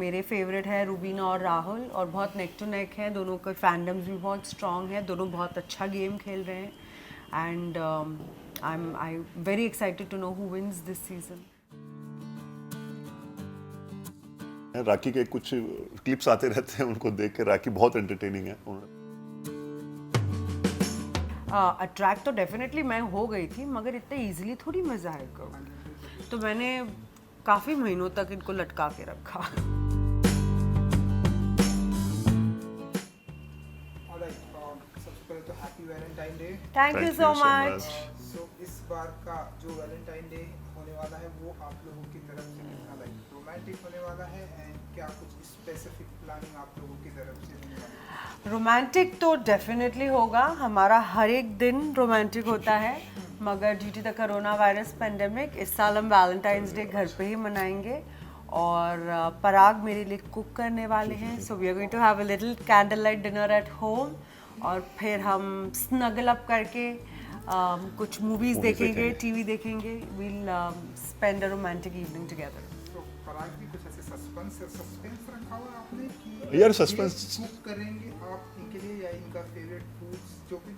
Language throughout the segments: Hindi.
मेरे फेवरेट है रुबीना और राहुल, और बहुत नेक टू नेक हैं दोनों का, फैंडम्स भी बहुत स्ट्रॉन्ग है, दोनों बहुत अच्छा गेम खेल रहे हैं and I very excited to know who wins this season. Rakhi के कुछ क्लिप्स आते रहते हैं, उनको देख के राखी बहुत एंटरटेनिंग है। अट्रैक्ट तो डेफिनेटली मैं हो गई थी, मगर इतने इजीली थोड़ी मैं जाहिर करूँगी, तो मैंने काफ़ी महीनों तक इनको लटका के रखा। सबसे पहले तो happy Valentine day. Thank you so much. So इस बार का जो वैलेंटाइन डे होने वाला है वो आप लोगों की तरफ से कितना लाइक रोमांटिक होने वाला है, एंड क्या कुछ स्पेसिफिक प्लानिंग आप लोगों की तरफ से होने वाली है? रोमांटिक तो डेफिनेटली होगा, हमारा हर एक दिन रोमांटिक होता है, मगर due to the corona virus pandemic इस साल हम वैलेंटाइंस डे घर पे ही मनाएंगे। और पराग मेरे लिए कुक करने वाले हैं, so we are going to have a little candle light dinner at home, और फिर हम स्नगल अप करके कुछ मूवीज देखेंगे, टीवी देखेंगे, we'll spend a romantic evening together. तो पराग भी कुछ ऐसे सस्पेंस रखा हुआ है आपने कि यार सस्पेंस कुक करेंगे आप इनके लिए, या इनका फेवरेट फूड्स जो भी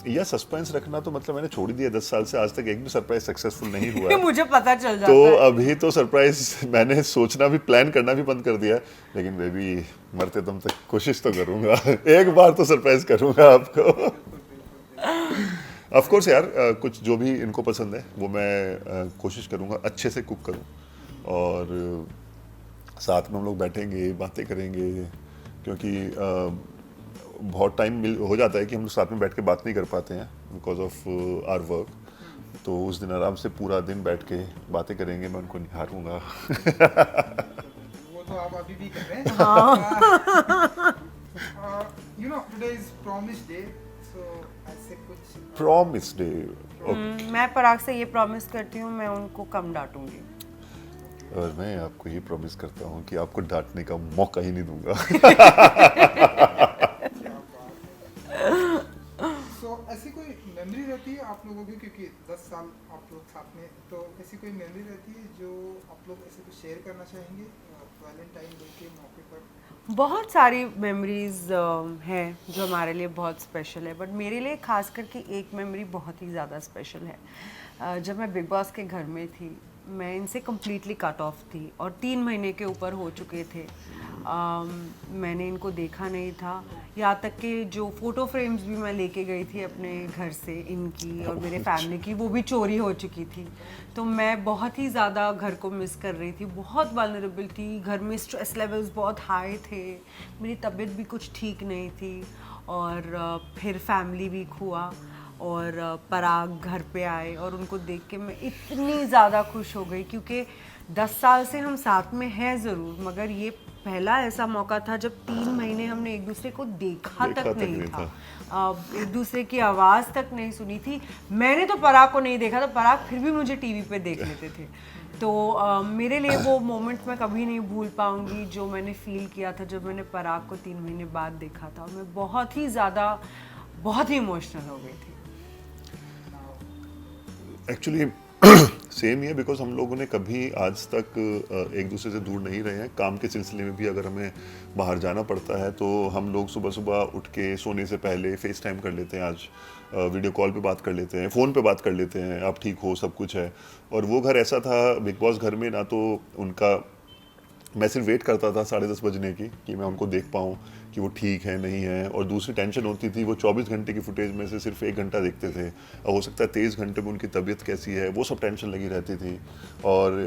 या सस्पेंस रखना तो मतलब मैंने छोड़ ही दिया 10 साल से, आज तक एक भी सरप्राइज सक्सेसफुल नहीं हुआ है। मुझे पता चल जाता तो है। अभी तो सरप्राइज मैंने सोचना भी, प्लान करना भी बंद कर दिया है, लेकिन बेबी मरते दम तक कोशिश तो करूंगा। एक बार तो सरप्राइज करूंगा आपको। ऑफ कोर्स यार, कुछ जो भी इनको पसंद है वो मैं कोशिश करूंगा अच्छे से कुक करूं, और साथ में हम लोग बैठेंगे, बातें करेंगे, क्योंकि बहुत टाइम हो जाता है कि हम लोग साथ में बैठ के बात नहीं कर पाते हैं बिकॉज ऑफ आवर वर्क। तो उस दिन आराम से पूरा दिन बैठ के बातें करेंगे, मैं उनको निहारूंगा। वो तो आप अभी भी कर रहे हैं। You know today is promise day, so ऐसे कुछ प्रॉमिस डे। मैं पराग से ये प्रॉमिस करती हूँ, मैं उनको कम डांटूंगी। और मैं आपको ये प्रॉमिस करता हूँ कि आपको डांटने का मौका ही नहीं दूंगा। सो ऐसी कोई मेमोरी रहती है आप लोगों की, क्योंकि 10 साल आप लोग साथ में, तो ऐसी कोई मेमोरी रहती है जो आप लोग ऐसे कुछ शेयर करना चाहेंगे वैलेंटाइन डे के मौके पर? बहुत सारी मेमोरीज हैं जो हमारे लिए बहुत स्पेशल है, बट मेरे लिए खास करके एक मेमोरी बहुत ही ज़्यादा स्पेशल है। जब मैं बिग बॉस के घर में थी, मैं इनसे कम्प्लीटली कट ऑफ थी और 3 महीने के ऊपर हो चुके थे। मैंने इनको देखा नहीं था, यहाँ तक कि जो फ़ोटो फ्रेम्स भी मैं लेके गई थी अपने घर से, इनकी और मेरे फैमिली की, वो भी चोरी हो चुकी थी। तो मैं बहुत ही ज़्यादा घर को मिस कर रही थी, बहुत वल्नरेबल थी, घर में स्ट्रेस लेवल्स बहुत हाई थे, मेरी तबीयत भी कुछ ठीक नहीं थी, और फिर फैमिली वीक हुआ और पराग घर पे आए और उनको देख के मैं इतनी ज़्यादा खुश हो गई, क्योंकि 10 साल से हम साथ में हैं ज़रूर, मगर ये पहला ऐसा मौका था जब 3 महीने हमने एक दूसरे को देखा तक नहीं था। एक दूसरे की आवाज़ तक नहीं सुनी थी। मैंने तो पराग को नहीं देखा था, पराग फिर भी मुझे टीवी पे देख लेते थे। तो मेरे लिए वो मोमेंट मैं कभी नहीं भूल पाऊंगी जो मैंने फील किया था जब मैंने पराग को 3 महीने बाद देखा था। मैं बहुत ही ज़्यादा, बहुत ही इमोशनल हो गई थी। एक्चुअली सेम ही है, बिकॉज हम लोगों ने कभी आज तक एक दूसरे से दूर नहीं रहे हैं। काम के सिलसिले में भी अगर हमें बाहर जाना पड़ता है तो हम लोग सुबह सुबह उठ के सोने से पहले फेस टाइम कर लेते हैं, आज वीडियो कॉल पे बात कर लेते हैं, फ़ोन पे बात कर लेते हैं, आप ठीक हो, सब कुछ है। और वो घर ऐसा था बिग बॉस घर में, ना तो उनका, मैं सिर्फ वेट करता था 10:30 बजने की कि मैं उनको देख पाऊँ कि वो ठीक है नहीं है, और दूसरी टेंशन होती थी वो 24 घंटे की फुटेज में से सिर्फ 1 घंटा देखते थे, और हो सकता है 23 घंटे में उनकी तबीयत कैसी है, वो सब टेंशन लगी रहती थी। और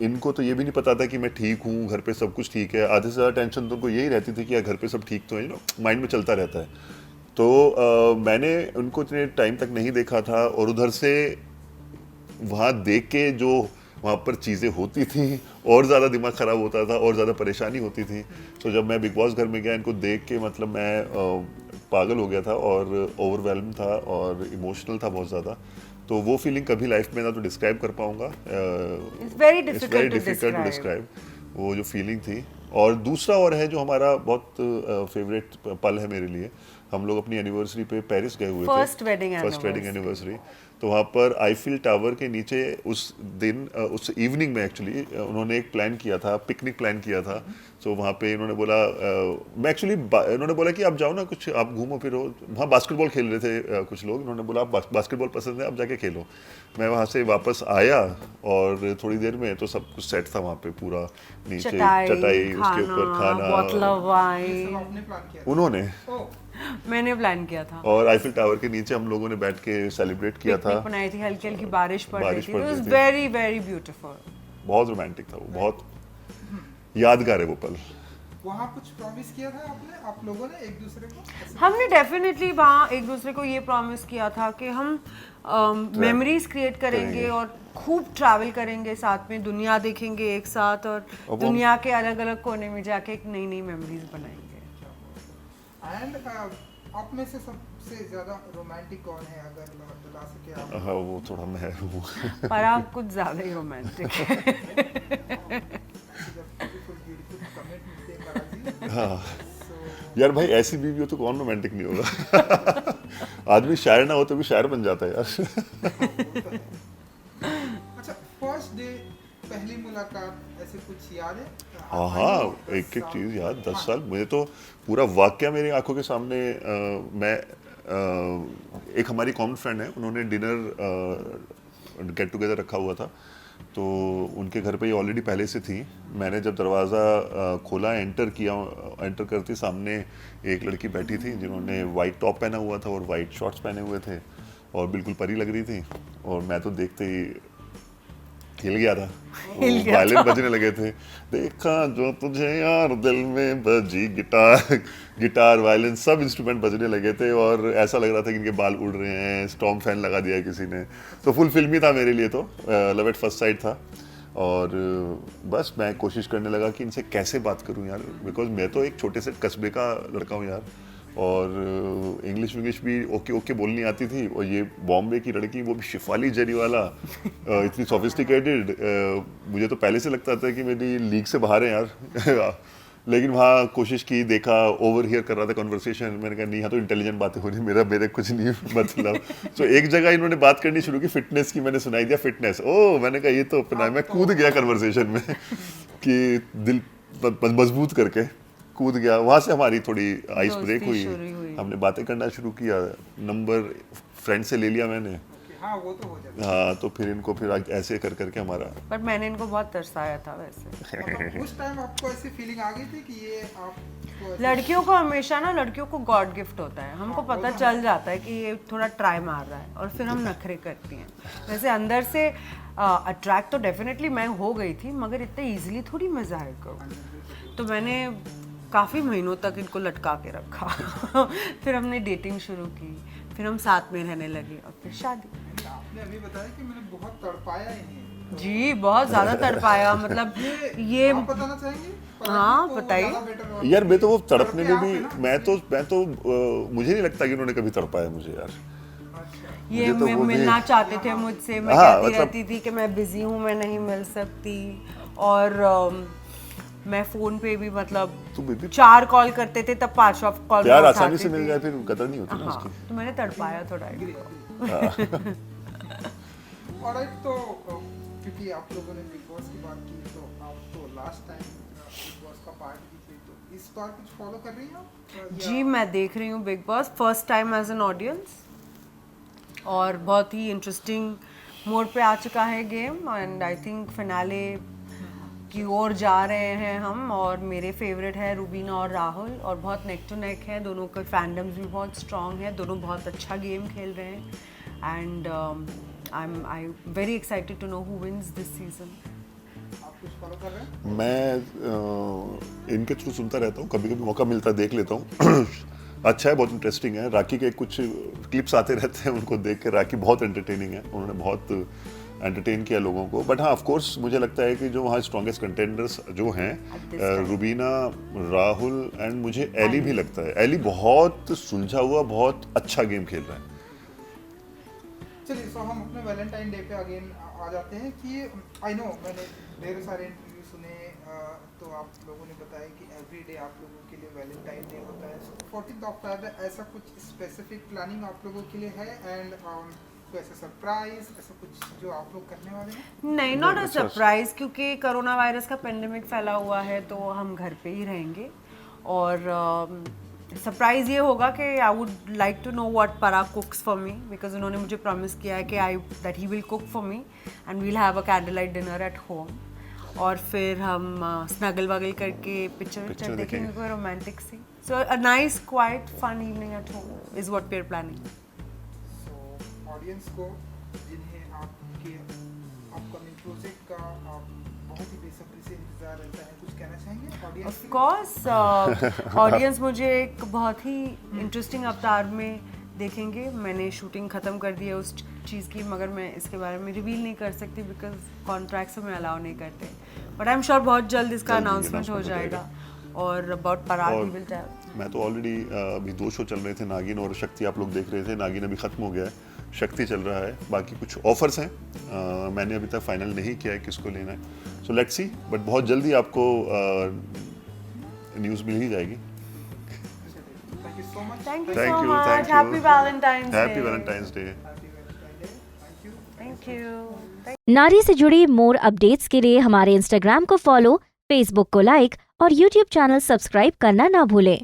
इनको तो ये भी नहीं पता था कि मैं ठीक हूँ, घर पे सब कुछ ठीक है। आधे से ज़्यादा टेंशन तो उनको यही रहती थी कि यार घर पे सब ठीक तो है, माइंड में चलता रहता है। तो मैंने उनको इतने टाइम तक नहीं देखा था, और उधर से वहाँ देख के जो वहाँ पर चीज़ें होती थी और ज़्यादा दिमाग ख़राब होता था और ज़्यादा परेशानी होती थी। तो जब मैं बिग बॉस घर में गया, इनको देख के मतलब मैं पागल हो गया था और ओवरवेलम था और इमोशनल था बहुत ज़्यादा। तो वो फीलिंग कभी लाइफ में ना तो डिस्क्राइब कर पाऊँगा, it's very difficult to to describe वो जो फीलिंग थी। और दूसरा और है जो हमारा बहुत फेवरेट पल है मेरे लिए, हम लोग अपनी एनिवर्सरी पे पेरिस गए हुए थे, first wedding first wedding anniversary. तो वहाँ पर आईफिल टावर के नीचे उस दिन उस इवनिंग में एक्चुअली उन्होंने एक प्लान किया था, पिकनिक प्लान किया था। सो वहाँ पे इन्होंने बोला मैं एक्चुअली इन्होंने बोला कि आप जाओ ना, कुछ आप घूमो फिरो। वहाँ बास्केटबॉल खेल रहे थे कुछ लोग, इन्होंने बोला आप बास्केटबॉल पसंद है, आप जाके खेलो। मैं वहाँ से वापस आया और थोड़ी देर में तो सब कुछ सेट था वहाँ पे, पूरा नीचे चटाई, उसके ऊपर खाना, बॉटल ऑफ ये वाइन सब आपने प्लान किया था? उन्होंने। ओह, मैंने प्लान किया था। और आईफिल टावर के नीचे हम लोगों ने बैठ के सेलिब्रेट किया था। पिकनिक बनाई थी, हल्की हल्की बारिश पड़ रही बारिश थी, पड़ इट रही वाज थी। Very very beautiful. बहुत रोमांटिक था वो, बहुत यादगार है वो पल। वहाँ कुछ प्रॉमिस किया था आपने, आप लोगों ने एक दूसरे को ऐसे? हमने डेफिनेटली वहाँ एक दूसरे को ये प्रॉमिस किया था कि हम मेमोरीज क्रिएट करेंगे करेंगे। और खूब ट्रैवल करेंगे साथ में, दुनिया देखेंगे एक साथ, और अब दुनिया के अलग अलग कोने में जाके एक नई नई मेमोरीज बनाएंगे। एंड आप में से सबसे ज्यादा रोमांटिक कौन है, अगर बता सके आप? हाँ वो थोड़ा मैं हूँ। पर आप कुछ ज्यादा ही रोमांटिक है। ब्यूटीफुल कमेंट मिलते हैं बालाजी। हाँ So, यार भाई, ऐसी बीवी हो तो कौन रोमांटिक नहीं होगा। आदमी शायर ना हो तो भी शायर बन जाता है यार। अच्छा, फर्स्ट डे, पहली मुलाकात, ऐसे कुछ याद है? हाँ I हाँ, know, एक एक 10 चीज़ याद, 10 हाँ, साल मुझे तो पूरा वाक्य मेरी आंखों के सामने। मैं एक हमारी कॉमन फ्रेंड है, उन्होंने डिनर गेट टुगेदर रखा हुआ था, तो उनके घर पे ये ऑलरेडी पहले से थी। मैंने जब दरवाज़ा खोला, एंटर करते सामने एक लड़की बैठी थी जिन्होंने वाइट टॉप पहना हुआ था और वाइट शॉर्ट्स पहने हुए थे और बिल्कुल परी लग रही थी। और मैं तो देखते ही हिल गया था, वायलिन बजने लगे थे। देखा जो तुझे यार दिल में बजी, गिटार वायलिन सब इंस्ट्रूमेंट बजने लगे थे और ऐसा लग रहा था कि इनके बाल उड़ रहे हैं, स्टॉर्म फैन लगा दिया है किसी ने। तो फुल फिल्मी था मेरे लिए, तो लव एट फर्स्ट साइट था। और बस मैं कोशिश करने लगा कि इनसे कैसे बात करूं यार, बिकॉज मैं तो एक छोटे से कस्बे का लड़का हूं यार, और इंग्लिश भी ओके ओके बोलनी आती थी। और ये बॉम्बे की लड़की, वो भी शिफाली जरीवाला, इतनी सोफिस्टिकेटेड। मुझे तो पहले से लगता था कि मेरी लीग से बाहर है यार। लेकिन वहाँ कोशिश की, देखा, ओवर हियर कर रहा था कन्वर्सेशन। मैंने कहा नहीं, यहाँ तो इंटेलिजेंट बातें हो रही, मेरे कुछ नहीं मतलब। तो एक जगह इन्होंने बात करनी शुरू की फिटनेस की, मैंने सुनाई दिया फिटनेस। ओ मैंने कहा ये तो अपना है। मैं कूद गया कन्वर्सेशन में कि दिल मजबूत करके कूद गया। वहाँ से हमारी थोड़ी आइस ब्रेक दोस्ती शुरू हुई, हुई। हमने बातें करना शुरू किया। नंबर फ्रेंड से ले लिया मैंने। okay, हाँ वो तो हो जाता हाँ, तो फिर इनको फिर ऐसे कर करके हमारा। पर मैंने इनको बहुत तरसाया था वैसे। है। मतलब उस टाइम आपको ऐसी फीलिंग आ गई थी कि ये आपको ऐसे- लड़कियों को हमेशा ना, लड़कियों को गॉड गिफ्ट होता है, हमको हाँ, पता वो तो चल जाता है कि ये थोड़ा ट्राई मार रहा है और फिर हम नखरे करती हैं। वैसे अंदर से अट्रैक्ट तो डेफिनेटली मैं हो गई थी, मगर इतने इजीली थोड़ी मैं जाहिर करूँ। तो मैंने काफ़ी महीनों तक इनको लटका के रखा। फिर हमने डेटिंग शुरू की, फिर हम साथ में रहने लगे और फिर शादी। आपने अभी बताया कि मैंने बहुत तड़पाया इन्हें। जी बहुत ज़्यादा तड़पाया, मतलब ये आप बताना चाहेंगे? हाँ, तो बताइए। ज़्यादा better होगा। यार मैं तो वो तड़पने में आप भी, है ना? मैं तो मुझे नहीं लगता कि उन्होंने कभी तड़पाया मुझे यार। अच्छा, ये मुझे तो वो भी- मिलना चाहते थे मुझसे, मैं हाँ, कहती मतलब- रहती थी कि मैं बिजी हूँ, मैं नहीं मिल सकती। और मैं फोन पे भी मतलब तो बेबी 4 कॉल करते थे तब 5वां कॉल प्यार मैं आसानी उठाती से मिल थी। जाए फिर कदर नहीं होती ना हाँ, उसकी। तो मैंने तड़पाया थोड़ा इनको। ऑलराइट, तो क्योंकि आप लोगों ने बिग बॉस की बात की, तो आप तो लास्ट टाइम बिग बॉस का पार्ट भी थे, तो इस बार कुछ फॉलो कर रही हैं आप? जी मैं देख रही हूँ Bigg Boss first time as an audience, और बहुत ही इंटरेस्टिंग मोड पे आ चुका है game, and I think finale की ओर जा रहे हैं हम। और मेरे फेवरेट है रुबीना और राहुल, और बहुत नेक टू नेक है, दोनों के फैंडम्स भी बहुत स्ट्रॉन्ग है, दोनों बहुत अच्छा गेम खेल रहे हैं। And I very excited to know who wins this season. आप कुछ फॉलो कर रहे हैं? मैं इनके थ्रू सुनता रहता हूँ, कभी कभी मौका मिलता है देख लेता हूँ। अच्छा है, बहुत इंटरेस्टिंग है। राखी के कुछ क्लिप्स आते रहते हैं, उनको देख के राखी बहुत एंटरटेनिंग है, उन्होंने बहुत एंटरटेन किया लोगों को। बट हाँ, ऑफ कोर्स मुझे लगता है कि जो वहाँ स्ट्रॉन्गेस्ट कंटेंडर्स जो हैं, रुबीना, राहुल एंड मुझे एली भी लगता है। एली बहुत सुलझा हुआ, बहुत अच्छा गेम खेल रहा है। चलिए, सो हम अपने वैलेंटाइन डे पे अगेन आ जाते हैं कि आई नो मैंने ढेर सारे इंटरव्यू सुने, तो आप लोगों ने बताया कि एवरी डे आप लोगों के लिए वैलेंटाइन डे होता है। 14th ऑफ फेब्रुअरी ऐसा कुछ स्पेसिफिक प्लानिंग आप लोगों के लिए है? एंड कोई ऐसा सरप्राइज, ऐसा कुछ जो आप लोग करने वाले हैं? नहीं, नॉट अ अच्छा। सरप्राइज, क्योंकि कोरोना वायरस का पेंडेमिक फैला हुआ है तो हम घर पे ही रहेंगे। और सरप्राइज ये होगा कि I would like to know what Parag cooks for me, because उन्होंने मुझे प्रॉमिस किया है कि that he will cook for me and we'll have a candle light dinner at home. और फिर हम स्नगल वगल करके पिक्चर Picture देखेंगे, देखेंगे। कोई रोमांटिक सी। So a nice quite fun evening at home is what we are planning. So audience को, जिन्हें आपके अपकमिंग प्रोजेक्ट का आप बहुत ही बेसब्री से इंतजार रहता है, कुछ कहना चाहेंगे ऑडियंस ऑफ कोर्स ऑडियंस मुझे एक बहुत ही इंटरेस्टिंग अवतार में देखेंगे। मैंने शूटिंग ख़त्म कर दी है उस चीज़ की, मगर मैं इसके बारे में रिवील नहीं कर सकती बिकॉज कॉन्ट्रैक्ट्स में अलाउ नहीं करते। बट आई एम श्योर बहुत जल्द इसका जल्दी अनाउंसमेंट हो announcement हो जाएगा। और अबाउट पराग और ही विल टेल। मैं तो ऑलरेडी अभी 2 शो चल रहे थे, नागिन और शक्ति आप लोग देख रहे थे। नागिन अभी खत्म हो गया है, शक्ति चल रहा है। बाकी कुछ ऑफर्स हैं, मैंने अभी तक फाइनल नहीं किया है किसको लेना है। सो लेट्स सी, बट बहुत जल्दी आपको न्यूज़ मिल ही जाएगी। Thank you so much. Thank you Thank so you, much. thank you. Happy Valentine's day. Happy Valentine's day. Happy Valentine day. Thank you. Thank you. नारी से जुड़ी मोर अपडेट्स के लिए हमारे इंस्टाग्राम को फॉलो, फेसबुक को लाइक और यूट्यूब चैनल सब्सक्राइब करना ना भूलें।